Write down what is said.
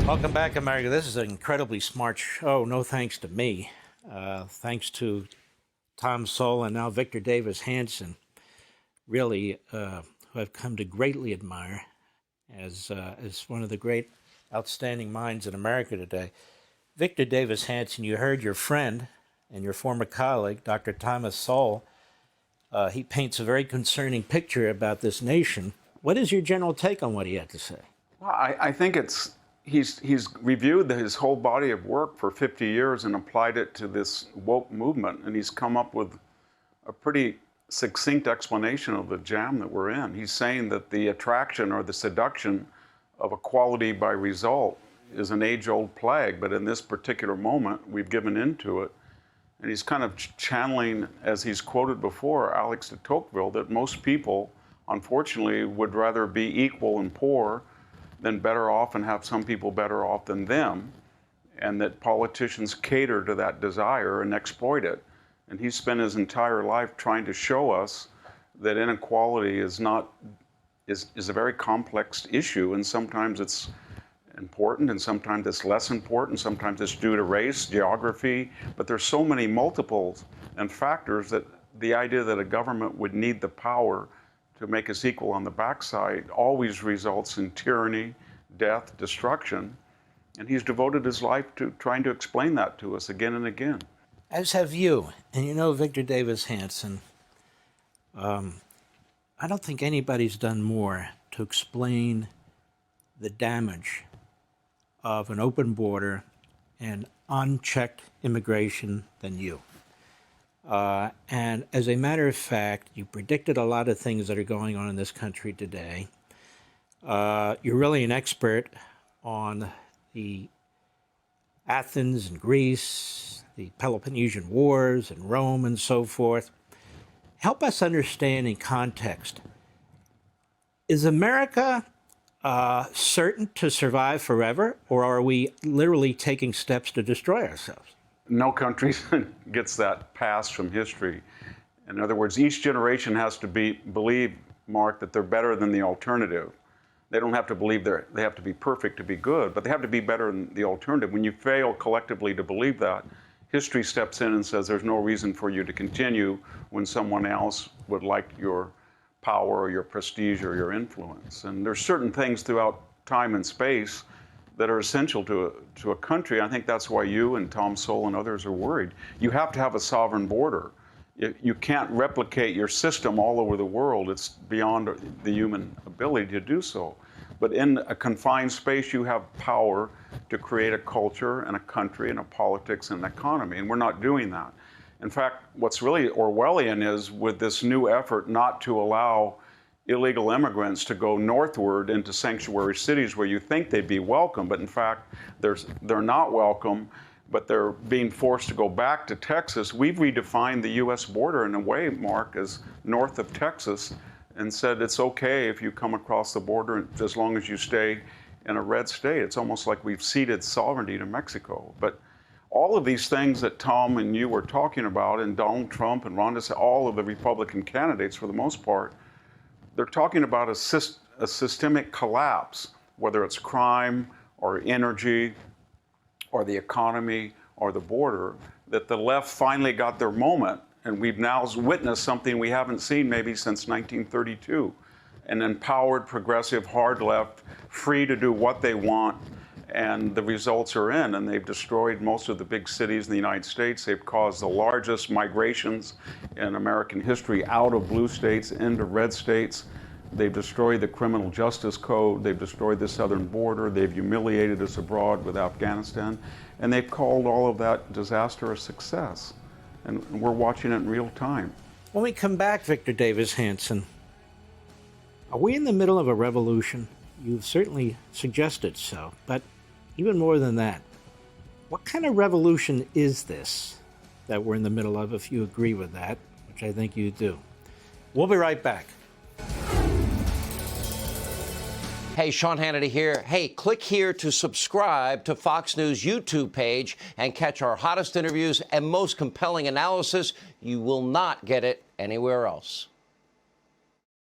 Welcome back, America. This is an incredibly smart show. No thanks to me. Thanks to Tom Sowell and now Victor Davis Hanson, really, who I've come to greatly admire as one of the great, outstanding minds in America today. Victor Davis Hanson, you heard your friend and your former colleague, Dr. Thomas Sowell. He paints a very concerning picture about this nation. What is your general take on what he had to say? Well, I think he's reviewed his whole body of work for 50 years and applied it to this woke movement, and he's come up with a pretty succinct explanation of the jam that we're in. He's saying that the attraction or the seduction of equality by result is an age-old plague, but in this particular moment, we've given into it. And he's kind of channeling, as he's quoted before, Alex de Tocqueville, that most people, unfortunately, would rather be equal and poor than better off and have some people better off than them, and that politicians cater to that desire and exploit it. And he's spent his entire life trying to show us that inequality is a very complex issue, and sometimes it's important and sometimes it's less important, sometimes it's due to race, geography, but there's so many multiples and factors that the idea that a government would need the power to make us equal on the backside always results in tyranny, death, destruction. And he's devoted his life to trying to explain that to us again and again. As have you. And you know, Victor Davis Hanson, I don't think anybody's done more to explain the damage of an open border and unchecked immigration than you. And as a matter of fact, you predicted a lot of things that are going on in this country today. You're really an expert on the Athens and Greece, the Peloponnesian Wars and Rome and so forth. Help us understand in context, is America certain to survive forever, or are we literally taking steps to destroy ourselves? No country gets that pass from history. In other words, each generation has to believe, Mark, that they're better than the alternative. They don't have to believe they have to be perfect to be good, but they have to be better than the alternative. When you fail collectively to believe that, history steps in and says there's no reason for you to continue when someone else would like your power or your prestige or your influence. And there's certain things throughout time and space that are essential to a country. I think that's why you and Tom Sowell and others are worried. You have to have a sovereign border. You can't replicate your system all over the world. It's beyond the human ability to do so. But in a confined space, you have power to create a culture and a country and a politics and an economy, and we're not doing that. In fact, what's really Orwellian is with this new effort not to allow illegal immigrants to go northward into sanctuary cities where you think they'd be welcome, but in fact, they're not welcome, but they're being forced to go back to Texas. We've redefined the U.S. border in a way, Mark, as north of Texas, and said it's okay if you come across the border as long as you stay in a red state. It's almost like we've ceded sovereignty to Mexico. But all of these things that Tom and you were talking about, and Donald Trump and Ron DeSantis, all of the Republican candidates for the most part, they're talking about a systemic collapse, whether it's crime or energy or the economy or the border, that the left finally got their moment. And we've now witnessed something we haven't seen maybe since 1932. An empowered, progressive, hard left, free to do what they want, and the results are in. And they've destroyed most of the big cities in the United States. They've caused the largest migrations in American history out of blue states into red states. They've destroyed the criminal justice code. They've destroyed the southern border. They've humiliated us abroad with Afghanistan. And they've called all of that disaster a success. And we're watching it in real time. When we come back, Victor Davis Hanson, are we in the middle of a revolution? You've certainly suggested so, but even more than that, what kind of revolution is this that we're in the middle of, if you agree with that, which I think you do? We'll be right back. Hey, Sean Hannity here. Hey, click here to subscribe to Fox News YouTube page and catch our hottest interviews and most compelling analysis. You will not get it anywhere else.